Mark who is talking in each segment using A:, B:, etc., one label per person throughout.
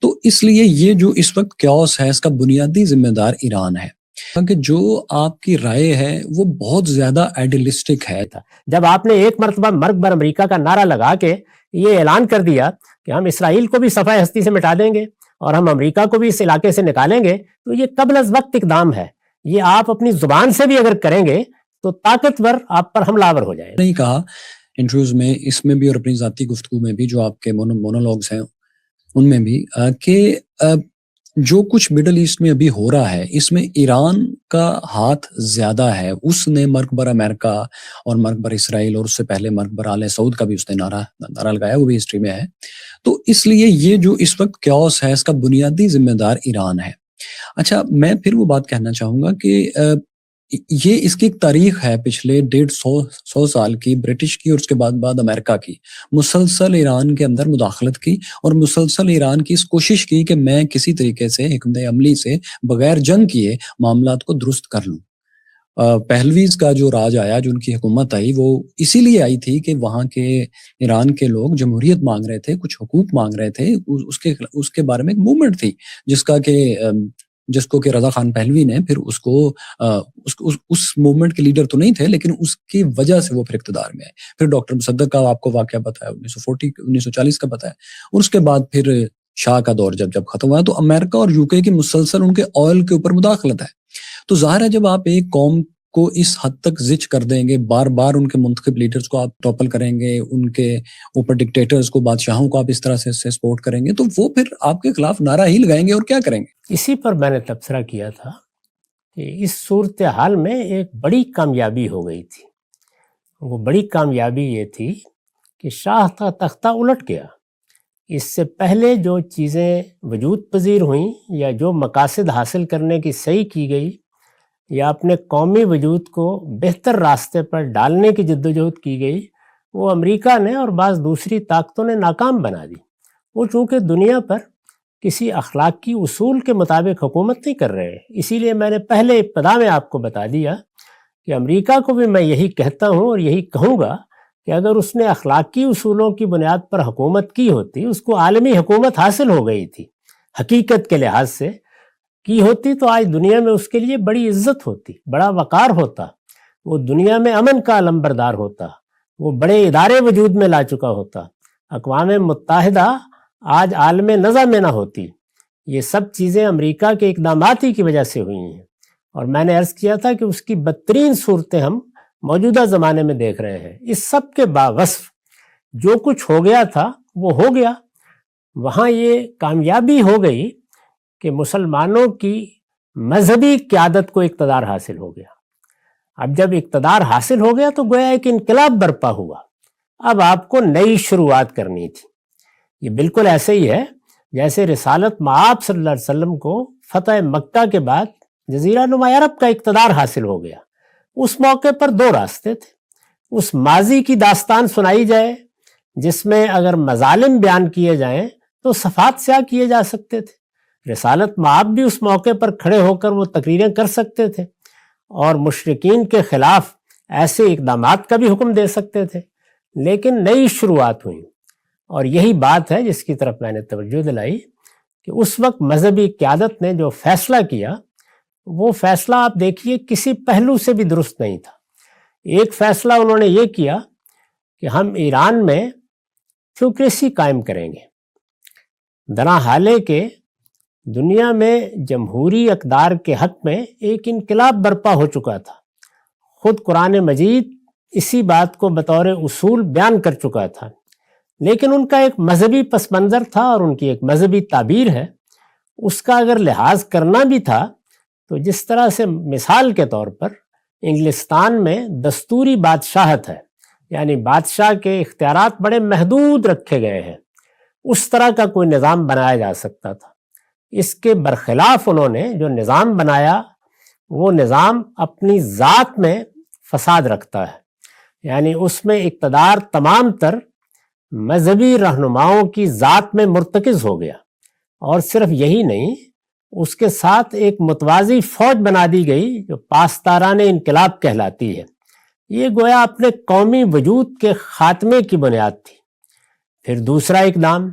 A: تو اس لیے یہ جو اس وقت کیوس ہے اس کا بنیادی ذمہ دار ایران ہے، کیونکہ جو آپ کی رائے ہے وہ بہت زیادہ ایڈیلسٹک ہے۔
B: جب آپ نے ایک مرتبہ مرگ بر امریکہ کا نعرہ لگا کے یہ اعلان کر دیا کہ ہم اسرائیل کو بھی صفحہ ہستی سے مٹا دیں گے اور ہم امریکہ کو بھی اس علاقے سے نکالیں گے، تو یہ قبل از وقت اقدام ہے۔ یہ آپ اپنی زبان سے بھی اگر کریں گے تو طاقتور آپ پر حملہ آور ہو جائے گا۔
A: نہیں کہا انٹرویوز میں، اس میں بھی اور اپنی ذاتی گفتگو میں بھی، جو آپ کے مونولوگز ہیں ان میں بھی، کہ جو کچھ مڈل ایسٹ میں ابھی ہو رہا ہے اس میں ایران کا ہاتھ زیادہ ہے۔ اس نے مرگ بر امریکہ اور مرگ بر اسرائیل، اور اس سے پہلے مرگ بر آل سعود کا بھی اس نے نعرہ لگایا، وہ بھی ہسٹری میں ہے۔ تو اس لیے یہ جو اس وقت کیوس ہے اس کا بنیادی ذمہ دار ایران ہے۔ اچھا، میں پھر وہ بات کہنا چاہوں گا کہ یہ اس کی ایک تاریخ ہے پچھلے 150 سال کی، برٹش کی اور اس کے بعد امریکہ کی، مسلسل ایران کے اندر مداخلت کی اور مسلسل ایران کی اس کوشش کی کہ میں کسی طریقے سے حکمت عملی سے بغیر جنگ کیے معاملات کو درست کر لوں۔ پہلویز کا جو راج آیا، جو ان کی حکومت آئی، وہ اسی لیے آئی تھی کہ وہاں کے ایران کے لوگ جمہوریت مانگ رہے تھے، کچھ حقوق مانگ رہے تھے، اس کے بارے میں ایک موومنٹ تھی جس کو کہ رضا خان پہلوی نے پھر اس موومنٹ کے لیڈر تو نہیں تھے، لیکن اس کی وجہ سے وہ پھر اقتدار میں آئے۔ پھر ڈاکٹر مصدق کا آپ کو واقعہ پتہ ہے، 1940 کا پتہ ہے، اور اس کے بعد پھر شاہ کا دور جب ختم ہوا، تو امریکہ اور یوکے کی مسلسل ان کے آئل کے اوپر مداخلت ہے۔ تو ظاہر ہے جب آپ ایک قوم کو اس حد تک زچ کر دیں گے، بار بار ان کے منتخب لیڈرز کو آپ ٹاپل کریں گے، ان کے اوپر ڈکٹیٹرز کو، بادشاہوں کو آپ اس طرح سے سپورٹ کریں گے، تو وہ پھر آپ کے خلاف نعرہ ہی لگائیں گے اور کیا کریں گے۔
B: اسی پر میں نے تبصرہ کیا تھا کہ اس صورتحال میں ایک بڑی کامیابی ہو گئی تھی۔ وہ بڑی کامیابی یہ تھی کہ شاہ کا تختہ الٹ گیا۔ اس سے پہلے جو چیزیں وجود پذیر ہوئیں یا جو مقاصد حاصل کرنے کی صحیح کی گئی یا اپنے قومی وجود کو بہتر راستے پر ڈالنے کی جدوجہد کی گئی، وہ امریکہ نے اور بعض دوسری طاقتوں نے ناکام بنا دی۔ وہ چونکہ دنیا پر کسی اخلاقی اصول کے مطابق حکومت نہیں کر رہے، اسی لیے میں نے پہلے ابتدا میں آپ کو بتا دیا کہ امریکہ کو بھی میں یہی کہتا ہوں اور یہی کہوں گا کہ اگر اس نے اخلاقی اصولوں کی بنیاد پر حکومت کی ہوتی، اس کو عالمی حکومت حاصل ہو گئی تھی، حقیقت کے لحاظ سے کی ہوتی، تو آج دنیا میں اس کے لیے بڑی عزت ہوتی، بڑا وقار ہوتا، وہ دنیا میں امن کا علمبردار ہوتا، وہ بڑے ادارے وجود میں لا چکا ہوتا، اقوام متحدہ آج عالم نزا میں نہ ہوتی۔ یہ سب چیزیں امریکہ کے اقدامات ہی کی وجہ سے ہوئی ہیں، اور میں نے عرض کیا تھا کہ اس کی بدترین صورتیں ہم موجودہ زمانے میں دیکھ رہے ہیں۔ اس سب کے باوصف جو کچھ ہو گیا تھا وہ ہو گیا۔ وہاں یہ کامیابی ہو گئی کہ مسلمانوں کی مذہبی قیادت کو اقتدار حاصل ہو گیا۔ اب جب اقتدار حاصل ہو گیا تو گویا ایک انقلاب برپا ہوا۔ اب آپ کو نئی شروعات کرنی تھی۔ یہ بالکل ایسے ہی ہے جیسے رسالت مآب صلی اللہ علیہ وسلم کو فتح مکہ کے بعد جزیرہ نما عرب کا اقتدار حاصل ہو گیا۔ اس موقع پر دو راستے تھے۔ اس ماضی کی داستان سنائی جائے جس میں اگر مظالم بیان کیے جائیں تو صفات سیاہ کیے جا سکتے تھے۔ رسالت مآب بھی اس موقع پر کھڑے ہو کر وہ تقریریں کر سکتے تھے اور مشرکین کے خلاف ایسے اقدامات کا بھی حکم دے سکتے تھے، لیکن نئی شروعات ہوئیں۔ اور یہی بات ہے جس کی طرف میں نے توجہ دلائی کہ اس وقت مذہبی قیادت نے جو فیصلہ کیا، وہ فیصلہ آپ دیکھیے کسی پہلو سے بھی درست نہیں تھا۔ ایک فیصلہ انہوں نے یہ کیا کہ ہم ایران میں تھیوکریسی قائم کریں گے، درا حالے کہ دنیا میں جمہوری اقدار کے حق میں ایک انقلاب برپا ہو چکا تھا۔ خود قرآن مجید اسی بات کو بطور اصول بیان کر چکا تھا، لیکن ان کا ایک مذہبی پس منظر تھا اور ان کی ایک مذہبی تعبیر ہے، اس کا اگر لحاظ کرنا بھی تھا تو جس طرح سے مثال کے طور پر انگلستان میں دستوری بادشاہت ہے، یعنی بادشاہ کے اختیارات بڑے محدود رکھے گئے ہیں، اس طرح کا کوئی نظام بنایا جا سکتا تھا۔ اس کے برخلاف انہوں نے جو نظام بنایا وہ نظام اپنی ذات میں فساد رکھتا ہے، یعنی اس میں اقتدار تمام تر مذہبی رہنماؤں کی ذات میں مرتکز ہو گیا، اور صرف یہی نہیں، اس کے ساتھ ایک متوازی فوج بنا دی گئی جو پاسداران انقلاب کہلاتی ہے۔ یہ گویا اپنے قومی وجود کے خاتمے کی بنیاد تھی۔ پھر دوسرا اقدام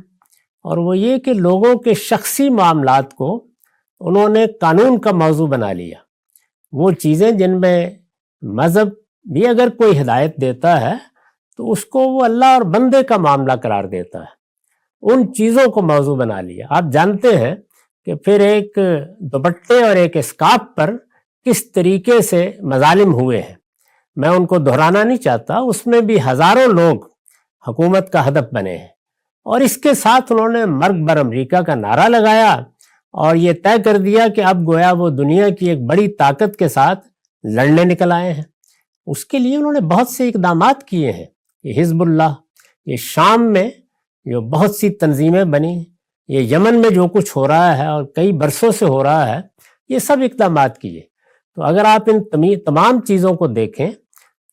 B: اور وہ یہ کہ لوگوں کے شخصی معاملات کو انہوں نے قانون کا موضوع بنا لیا. وہ چیزیں جن میں مذہب بھی اگر کوئی ہدایت دیتا ہے تو اس کو وہ اللہ اور بندے کا معاملہ قرار دیتا ہے، ان چیزوں کو موضوع بنا لیا. آپ جانتے ہیں کہ پھر ایک دوپٹے اور ایک اسکارف پر کس طریقے سے مظالم ہوئے ہیں، میں ان کو دہرانا نہیں چاہتا. اس میں بھی ہزاروں لوگ حکومت کا ہدف بنے ہیں، اور اس کے ساتھ انہوں نے مرگ بر امریکہ کا نعرہ لگایا اور یہ طے کر دیا کہ اب گویا وہ دنیا کی ایک بڑی طاقت کے ساتھ لڑنے نکل آئے ہیں. اس کے لیے انہوں نے بہت سے اقدامات کیے ہیں. یہ حزب اللہ، یہ شام میں جو بہت سی تنظیمیں بنی، یہ یمن میں جو کچھ ہو رہا ہے اور کئی برسوں سے ہو رہا ہے، یہ سب اقدامات کیے. تو اگر آپ ان تمام چیزوں کو دیکھیں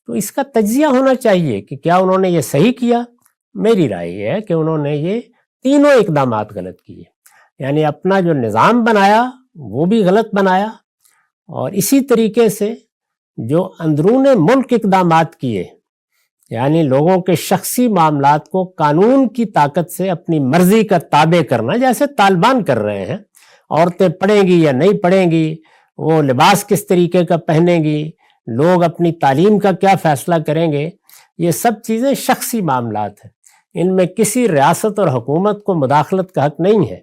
B: تو اس کا تجزیہ ہونا چاہیے کہ کیا انہوں نے یہ صحیح کیا. میری رائے یہ ہے کہ انہوں نے یہ تینوں اقدامات غلط کیے. یعنی اپنا جو نظام بنایا وہ بھی غلط بنایا، اور اسی طریقے سے جو اندرون ملک اقدامات کیے، یعنی لوگوں کے شخصی معاملات کو قانون کی طاقت سے اپنی مرضی کا تابع کرنا، جیسے طالبان کر رہے ہیں. عورتیں پڑھیں گی یا نہیں پڑھیں گی، وہ لباس کس طریقے کا پہنیں گی، لوگ اپنی تعلیم کا کیا فیصلہ کریں گے، یہ سب چیزیں شخصی معاملات ہیں. ان میں کسی ریاست اور حکومت کو مداخلت کا حق نہیں ہے.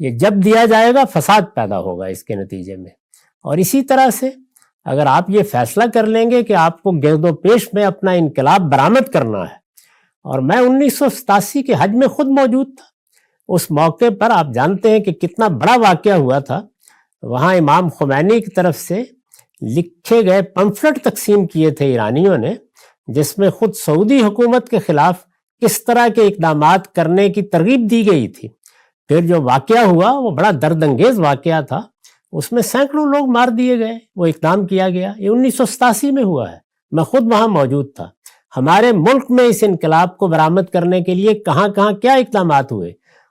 B: یہ جب دیا جائے گا فساد پیدا ہوگا اس کے نتیجے میں. اور اسی طرح سے اگر آپ یہ فیصلہ کر لیں گے کہ آپ کو گرد و پیش میں اپنا انقلاب برآمد کرنا ہے، اور میں 1987 کے حج میں خود موجود تھا، اس موقع پر آپ جانتے ہیں کہ کتنا بڑا واقعہ ہوا تھا. وہاں امام خمینی کی طرف سے لکھے گئے پمفلٹ تقسیم کیے تھے ایرانیوں نے، جس میں خود سعودی حکومت کے خلاف کس طرح کے اقدامات کرنے کی ترغیب دی گئی تھی. پھر جو واقعہ ہوا وہ بڑا درد انگیز واقعہ تھا، اس میں سینکڑوں لوگ مار دیے گئے، وہ اقدام کیا گیا. یہ 1987 میں ہوا ہے، میں خود وہاں موجود تھا. ہمارے ملک میں اس انقلاب کو برآمد کرنے کے لیے کہاں کہاں کیا اقدامات ہوئے،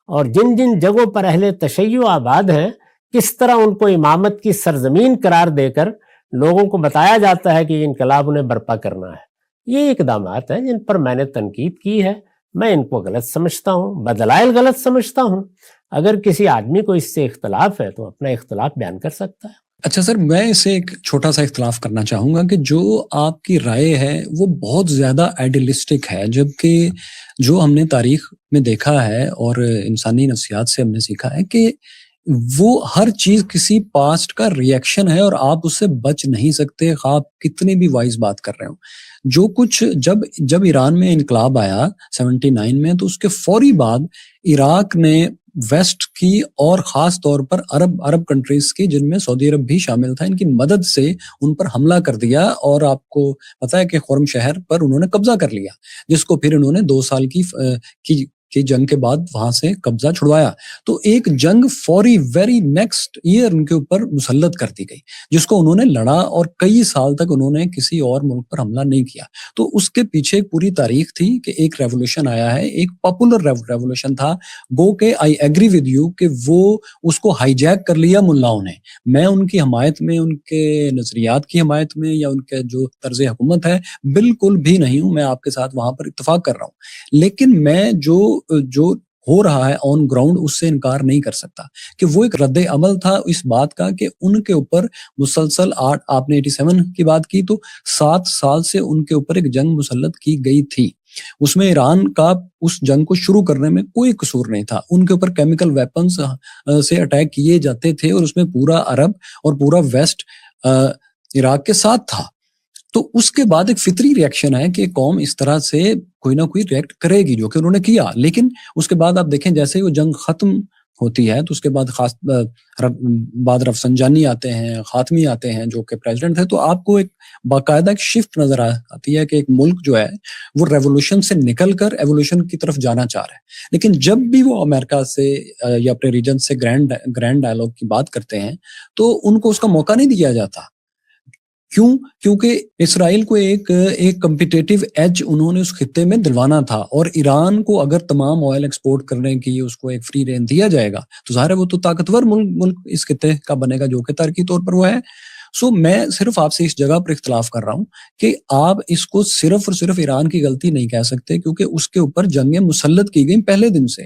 B: اور جن جن جگہوں پر اہل تشیع آباد ہیں کس طرح ان کو امامت کی سرزمین قرار دے کر لوگوں کو بتایا جاتا ہے کہ یہ انقلاب انہیں برپا کرنا ہے. یہ اقدامات ہیں جن پر میں نے تنقید کی ہے. میں ان کو غلط سمجھتا ہوں، بدلائل غلط سمجھتا ہوں. اگر کسی آدمی کو اس سے اختلاف ہے تو اپنا اختلاف بیان کر سکتا ہے.
A: اچھا سر، میں اسے ایک چھوٹا سا اختلاف کرنا چاہوں گا کہ جو آپ کی رائے ہے وہ بہت زیادہ آئیڈیلسٹک ہے، جبکہ جو ہم نے تاریخ میں دیکھا ہے اور انسانی نفسیات سے ہم نے سیکھا ہے کہ وہ ہر چیز کسی پاسٹ کا ریئیکشن ہے، اور آپ اس سے بچ نہیں سکتے خواہ آپ کتنی بھی وائز بات کر رہے ہوں. جو کچھ جب ایران میں انقلاب آیا 79 میں، تو اس کے فوری بعد عراق نے ویسٹ کی اور خاص طور پر عرب کنٹریز کی، جن میں سعودی عرب بھی شامل تھا، ان کی مدد سے ان پر حملہ کر دیا. اور آپ کو پتا ہے کہ خرم شہر پر انہوں نے قبضہ کر لیا، جس کو پھر انہوں نے 2 سال کی جنگ کے بعد وہاں سے قبضہ چھڑوایا. تو ایک جنگ فوری ویری نیکسٹ ایئر ان کے اوپر مسلط کر دی گئی، جس کو انہوں نے لڑا، اور کئی سال تک انہوں نے کسی اور ملک پر حملہ نہیں کیا. تو اس کے پیچھے ایک پوری تاریخ تھی کہ ایک ریولوشن آیا ہے، ایک پاپولر ریولوشن تھا. گو کہ آئی ایگری ود یو کہ وہ اس کو ہائی جیک کر لیا ملاؤں نے. میں ان کی حمایت میں، ان کے نظریات کی حمایت میں یا ان کے جو طرز حکومت ہے بالکل بھی نہیں ہوں. میں آپ کے ساتھ وہاں پر اتفاق کر رہا ہوں، لیکن میں جو ہو رہا ہے آن گراؤنڈ اس سے انکار نہیں کر سکتا کہ وہ ایک رد عمل تھا اس بات کا کہ ان کے اوپر مسلسل آپ نے 87 کی بات کی تو 7 سال سے ان کے اوپر ایک جنگ مسلط کی گئی تھی. اس میں ایران کا اس جنگ کو شروع کرنے میں کوئی قصور نہیں تھا. ان کے اوپر کیمیکل ویپنز سے اٹیک کیے جاتے تھے، اور اس میں پورا عرب اور پورا ویسٹ عراق کے ساتھ تھا. تو اس کے بعد ایک فطری ریئیکشن ہے کہ قوم اس طرح سے کوئی نہ کوئی ریئیکٹ کرے گی، جو کہ انہوں نے کیا. لیکن اس کے بعد آپ دیکھیں جیسے ہی وہ جنگ ختم ہوتی ہے تو اس کے بعد رفسنجانی آتے ہیں، خاتمی آتے ہیں جو کہ پریزیڈنٹ تھے. تو آپ کو ایک باقاعدہ ایک شفٹ نظر آتی ہے کہ ایک ملک جو ہے وہ ریولوشن سے نکل کر ایوولوشن کی طرف جانا چاہ رہا ہے. لیکن جب بھی وہ امریکہ سے یا اپنے ریجن سے گرینڈ ڈائیلاگ کی بات کرتے ہیں تو ان کو اس کا موقع نہیں دیا جاتا. کیونکہ اسرائیل کو ایک کمپیٹیٹیو ایج انہوں نے اس خطے میں دلوانا تھا، اور ایران کو اگر تمام آئل ایکسپورٹ کرنے کی اس کو ایک فری رین دیا جائے گا تو ظاہر ہے وہ تو طاقتور ملک اس خطے کا بنے گا، جو کہ تاریخی طور پر وہ ہے. میں صرف آپ سے اس جگہ پر اختلاف کر رہا ہوں کہ آپ اس کو صرف اور صرف ایران کی غلطی نہیں کہہ سکتے، کیونکہ اس کے اوپر جنگیں مسلط کی گئیں پہلے دن سے.